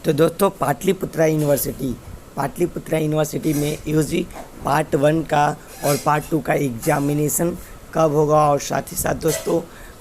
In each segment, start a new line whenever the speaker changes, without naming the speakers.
तो दोस्तों पाटलिपुत्रा यूनिवर्सिटी में यूजी पार्ट 1 का और पार्ट 2 का एग्जामिनेशन कब होगा और साथ ही साथ दोस्तों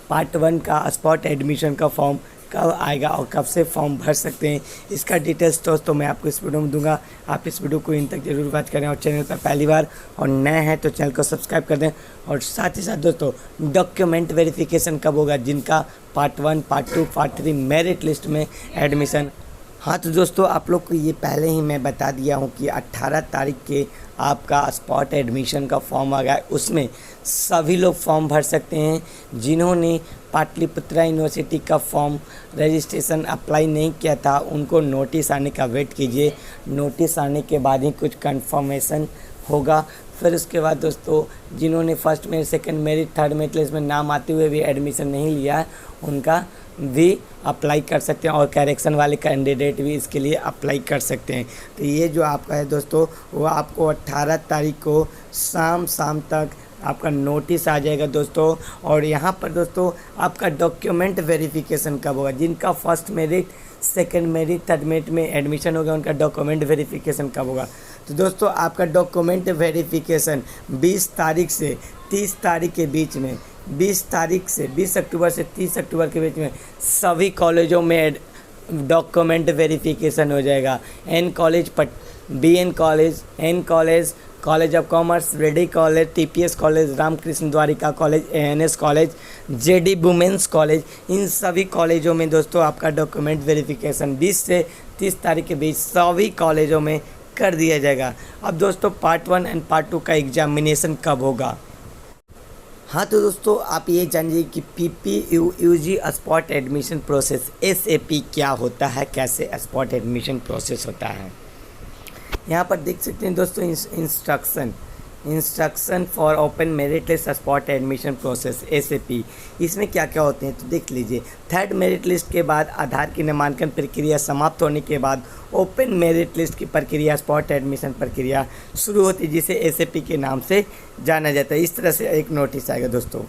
पार्ट 1 का स्पॉट एडमिशन का फॉर्म कब आएगा और कब से फॉर्म भर सकते हैं, इसका डिटेल्स दोस्तों मैं आपको इस वीडियो में दूंगा। आप इस वीडियो को इन तक जरूर वॉच करें और चैनल पर पहली बार और नए हैं तो चैनल को सब्सक्राइब कर दें। और साथ ही साथ दोस्तों डॉक्यूमेंट वेरिफिकेशन कब होगा, जिनका part 1, part 2, part 3 merit list में एडमिशन। हाँ तो दोस्तों आप लोग को ये पहले ही मैं बता दिया हूँ कि 18 तारीख के आपका स्पॉट एडमिशन का फॉर्म आ गया। उसमें सभी लोग फॉर्म भर सकते हैं। जिन्होंने पाटलिपुत्रा यूनिवर्सिटी का फॉर्म रजिस्ट्रेशन अप्लाई नहीं किया था उनको नोटिस आने का वेट कीजिए। नोटिस आने के बाद ही कुछ कंफर्मेशन होगा। फिर उसके बाद दोस्तों जिन्होंने first merit, second merit, third merit list में नाम आते हुए भी एडमिशन नहीं लिया है उनका भी अप्लाई कर सकते हैं और करेक्शन वाले कैंडिडेट भी इसके लिए अप्लाई कर सकते हैं। तो ये जो आपका है दोस्तों वो आपको 18 तारीख को शाम तक आपका नोटिस आ जाएगा दोस्तों। और यहाँ पर दोस्तों आपका डॉक्यूमेंट वेरिफिकेशन कब होगा, जिनका first merit, second merit, third merit में एडमिशन होगा उनका डॉक्यूमेंट वेरिफिकेशन कब होगा। तो दोस्तों आपका डॉक्यूमेंट वेरिफिकेशन 20 तारीख से 30 तारीख के बीच में, 20 अक्टूबर से 30 अक्टूबर के बीच में सभी कॉलेजों में डॉक्यूमेंट वेरिफिकेशन हो जाएगा। N college, BN college, N college, college of commerce, रेडी college, TPS college, Ramakrishna Dwarika college, ANS college, JD women's college, इन सभी कॉलेजों में दोस्तों आपका डॉक्यूमेंट वेरिफिकेशन 20 से 30 तारीख के बीच सभी कॉलेजों में कर दिया जाएगा। अब दोस्तों पार्ट 1 एंड पार्ट 2 का एग्जामिनेशन कब होगा। हाँ तो दोस्तों आप ये जानिए कि PPUG spot admission process SAP क्या होता है, कैसे स्पॉट एडमिशन प्रोसेस होता है। यहाँ पर देख सकते हैं दोस्तों instruction for open merit list spot admission process SAP। इसमें क्या क्या होते हैं तो देख लीजिए। थर्ड मेरिट लिस्ट के बाद आधार की नामांकन प्रक्रिया समाप्त होने के बाद ओपन मेरिट लिस्ट की प्रक्रिया, स्पॉट एडमिशन प्रक्रिया शुरू होती है, जिसे SAP के नाम से जाना जाता है। इस तरह से एक नोटिस आएगा दोस्तों।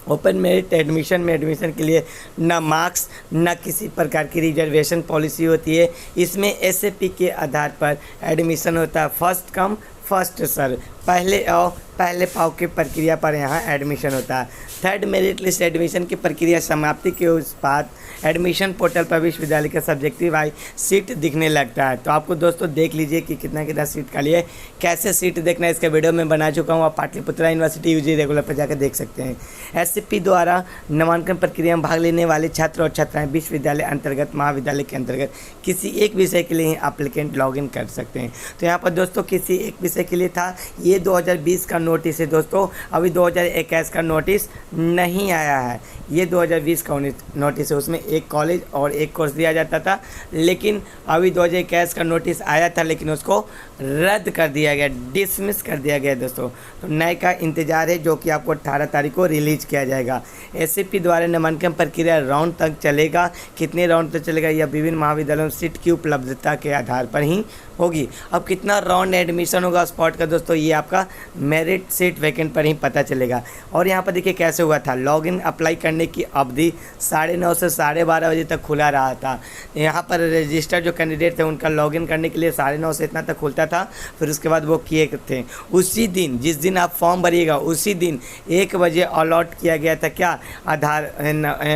ओपन मेरिट एडमिशन में एडमिशन के लिए न मार्क्स न किसी प्रकार की रिजर्वेशन पॉलिसी होती है। इसमें SAP के आधार पर एडमिशन होता है। फर्स्ट कम फर्स्ट सर्व, पहले आओ पहले पाओ की प्रक्रिया पर यहाँ एडमिशन होता है। थर्ड मेरिट लिस्ट एडमिशन की प्रक्रिया समाप्ति के उस बाद एडमिशन पोर्टल पर विश्वविद्यालय का सब्जेक्टिव वाइज सीट दिखने लगता है। तो आपको दोस्तों देख लीजिए कि कितना सीट खाली है, कैसे सीट देखना है इसका वीडियो में बना चुका हूँ। आप पाटलिपुत्रा यूनिवर्सिटी UG रेगुलर पर जाकर देख सकते हैं। SAP द्वारा नामांकन प्रक्रिया में भाग लेने वाले छात्र और छात्राएं विश्वविद्यालय अंतर्गत, महाविद्यालय के अंतर्गत किसी एक विषय के लिए एप्लीकेंट लॉगिन कर सकते हैं। तो यहाँ पर दोस्तों किसी एक विषय के लिए था, ये 2020 का नोटिस है दोस्तों। अभी 2021 का नोटिस नहीं आया है, ये 2020 का नोटिस है। उसमें एक कॉलेज और एक कोर्स दिया जाता था, लेकिन अभी 2021 का नोटिस आया था लेकिन उसको रद्द कर दिया गया, डिसमिस कर दिया गया दोस्तों। तो नए का इंतज़ार है जो कि आपको 18 तारीख को रिलीज किया जाएगा। SAP द्वारा नामांकन प्रक्रिया राउंड तक चलेगा। कितने राउंड तक चलेगा यह विभिन्न महाविद्यालयों में सीट की उपलब्धता के आधार पर ही होगी। अब कितना राउंड एडमिशन होगा स्पॉट का दोस्तों, ये आपका मेरिट सीट वैकेंट पर ही पता चलेगा। और यहाँ पर देखिए कैसे हुआ था। लॉगिन अप्लाई करने की अवधि 9:30 से 12:30 बजे तक खुला रहा था। यहाँ पर रजिस्टर जो कैंडिडेट थे उनका लॉगिन करने के लिए 9:30 से इतना तक खुलता था। फिर उसके बाद वो किए थे उसी दिन, जिस दिन आप फॉर्म भरिएगा उसी दिन 1 बजे अलॉट किया गया था। क्या आधार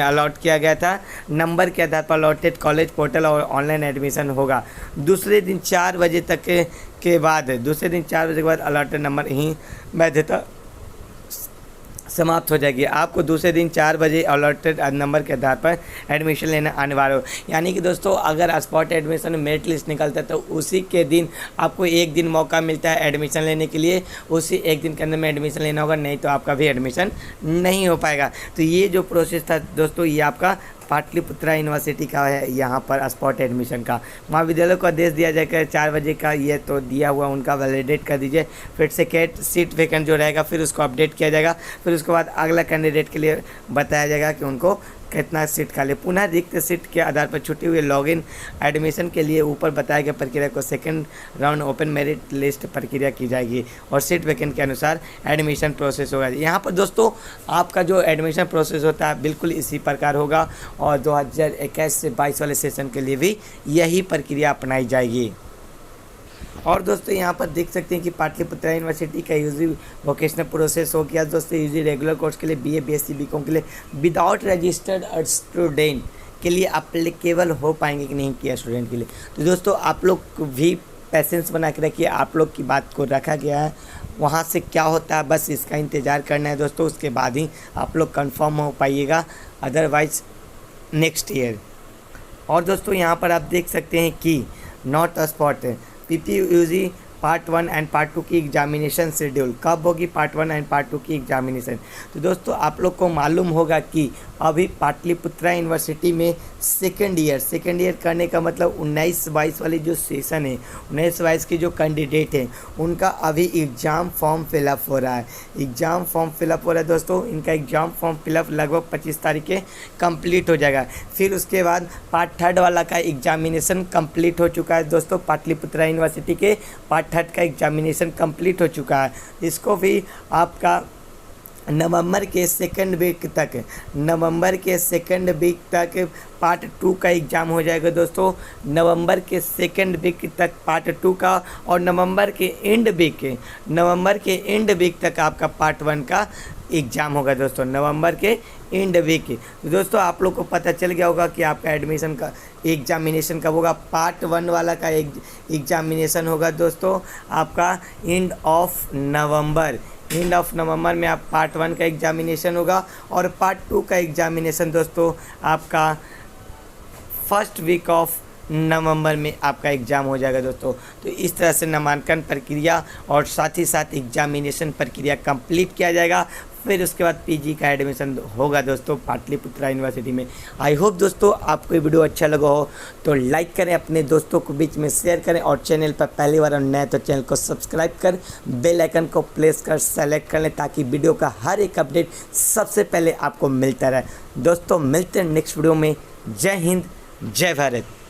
अलॉट किया गया था, नंबर के आधार पर अलॉटेड कॉलेज पोर्टल और ऑनलाइन एडमिशन होगा। दूसरे दिन 4 बजे तक के बाद अलॉटेड नंबर ही वैधता समाप्त हो जाएगी। आपको दूसरे दिन 4 बजे अलॉटेड नंबर के आधार पर एडमिशन लेना अनिवार्य हो। यानी कि दोस्तों अगर स्पॉट एडमिशन मेरिट लिस्ट निकलता है तो उसी के दिन आपको एक दिन मौका मिलता है एडमिशन लेने के लिए। उसी एक दिन के अंदर में एडमिशन लेना होगा, नहीं तो आपका भी एडमिशन नहीं हो पाएगा। तो ये जो प्रोसेस था दोस्तों ये आपका पाटलिपुत्रा यूनिवर्सिटी का है। यहाँ पर स्पॉट एडमिशन का महाविद्यालय को आदेश दिया जाएगा 4 बजे का, ये तो दिया हुआ उनका वैलिडेट कर दीजिए। फिर सेकेंड सीट वैकेंट जो रहेगा फिर उसको अपडेट किया जाएगा। फिर उसके बाद अगला कैंडिडेट के लिए बताया जाएगा कि उनको कितना सीट खाली। पुनः रिक्त सीट के आधार पर छुटे हुए लॉगिन एडमिशन के लिए ऊपर बताए गए प्रक्रिया को second round open merit list प्रक्रिया की जाएगी और सीट वैकेंट के अनुसार एडमिशन प्रोसेस होगा। यहाँ पर दोस्तों आपका जो एडमिशन प्रोसेस होता है बिल्कुल इसी प्रकार होगा और 2021 से 22 वाले सेशन के लिए भी यही प्रक्रिया अपनाई जाएगी। और दोस्तों यहाँ पर देख सकते हैं कि पाटलिपुत्रा यूनिवर्सिटी का यूजी वोकेशनल प्रोसेस हो गया दोस्तों। यूजी रेगुलर कोर्स के लिए बीए बीएससी बीकॉम के लिए विदाउट रजिस्टर्ड स्टूडेंट के लिए अप्लीकेबल हो पाएंगे कि नहीं किया स्टूडेंट के लिए। तो दोस्तों आप लोग भी पेशेंस बना के रखिए, आप लोग की बात को रखा गया है, वहाँ से क्या होता है बस इसका इंतज़ार करना है दोस्तों, उसके बाद ही आप लोग कंफर्म हो पाइएगा, अदरवाइज नेक्स्ट ईयर। और दोस्तों यहाँ पर आप देख सकते हैं कि not a spot PPUG part 1 and part 2 की एग्जामिनेशन शेड्यूल कब होगी, पार्ट 1 एंड पार्ट 2 की एग्जामिनेशन। तो दोस्तों आप लोग को मालूम होगा कि अभी पाटलिपुत्रा यूनिवर्सिटी में सेकेंड ईयर करने का मतलब 19-22 वाली जो सेशन है, 19-22 की जो कैंडिडेट हैं उनका अभी एग्ज़ाम फॉर्म फिलअप हो रहा है। एग्ज़ाम फॉर्म फिलअप हो रहा है दोस्तों, इनका एग्ज़ाम फॉर्म फिलअप लगभग 25 तारीख के कंप्लीट हो जाएगा। फिर उसके बाद पार्ट 3 वाला का एग्जामिनेशन कंप्लीट हो चुका है दोस्तों, पाटलिपुत्रा यूनिवर्सिटी के पार्ट 3 का एग्जामिनेशन कंप्लीट हो चुका है। इसको भी आपका नवंबर के सेकंड वीक तक पार्ट 2 का एग्ज़ाम हो जाएगा दोस्तों। नवंबर के सेकंड वीक तक पार्ट 2 का और नवंबर के एंड वीक तक आपका पार्ट 1 का एग्ज़ाम होगा दोस्तों, नवंबर के एंड वीक। तो दोस्तों आप लोग को पता चल गया होगा कि आपका एडमिशन का एग्जामिनेशन कब होगा। पार्ट 1 वाला का एग्जामिनेशन होगा दोस्तों आपका एंड ऑफ नवंबर में आप पार्ट 1 का एग्जामिनेशन होगा और पार्ट 2 का एग्जामिनेशन दोस्तों आपका फर्स्ट वीक ऑफ नवंबर में आपका एग्ज़ाम हो जाएगा दोस्तों। तो इस तरह से नामांकन प्रक्रिया और साथ ही साथ एग्जामिनेशन प्रक्रिया कंप्लीट किया जाएगा। फिर उसके बाद पीजी का एडमिशन होगा दोस्तों पाटलिपुत्रा यूनिवर्सिटी में। आई होप दोस्तों आपको ये वीडियो अच्छा लगा हो तो लाइक करें, अपने दोस्तों को बीच में शेयर करें और चैनल पर पहली बार नए तो चैनल को सब्सक्राइब कर बेल आइकन को प्रेस कर सेलेक्ट कर लें ताकि वीडियो का हर एक अपडेट सबसे पहले आपको मिलता रहे। दोस्तों मिलते हैं नेक्स्ट वीडियो में। जय हिंद, जय भारत।